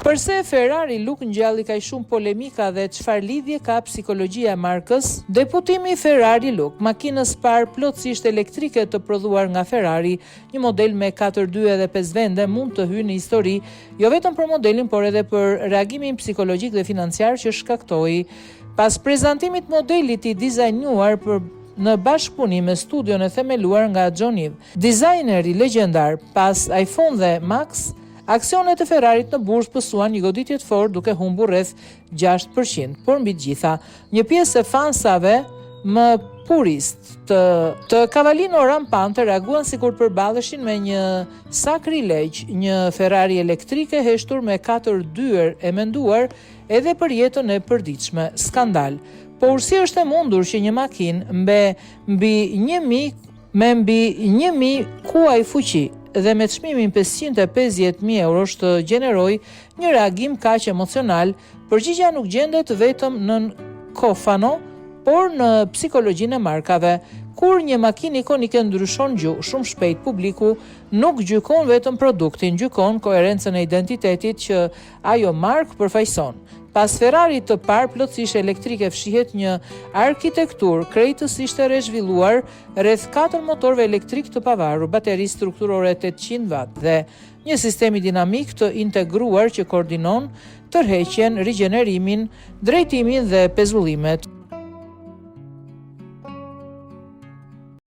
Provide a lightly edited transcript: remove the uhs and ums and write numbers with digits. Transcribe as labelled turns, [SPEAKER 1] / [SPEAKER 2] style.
[SPEAKER 1] Përse Ferrari Look ngjalli kaq shumë polemika dhe çfarë lidhje ka psikologjia e markës? Deputimi Ferrari Look, makinës parë plotësisht elektrike të prodhuar nga Ferrari, një model me 4 dyje dhe 5 vende, mund të hyjë në histori jo vetëm për modelin, por edhe për reagimin psikologjik dhe financiar që shkaktoi. Pas prezantimit modelit i dizajnuar në bashkëpunim me studion e themeluar nga John Ive, dizajneri legjendar, pas iPhone dhe Max, aksionet e Ferrarit në bursë pësuan një goditje të fortë duke humbur rreth 6%, por mbi të gjitha, një pjesë e fansave më purist të Cavallino rampante reaguan sikur përballeshin me një sakrilegj, një Ferrari elektrike heshtur me 4 dyer e menduar edhe për jetën e përditshme. Skandal. Por si është e mundur që një makinë mbi 1.000 kuaj fuqi dhe me çmimin 550.000 eurosh të gjeneroj një reagim kaq emocional? Përgjigjja nuk gjendet vetëm në kofano, por në psikologjinë e markave. Kur një makinë ikonike ndryshon gjuhë shumë shpejt, publiku nuk gjykon vetëm produktin, gjykon koherencën e identitetit që ajo markë përfaqëson. Pas Ferrari të parë plotësisht elektrike fshihet një arkitekturë krejtësisht e rezhvilluar rreth 4 motorëve elektrik të pavarur, bateri strukturore 800 watt dhe një sistemi dinamik të integruar që koordinon tërheqjen, rigjenerimin, drejtimin dhe pezullimet.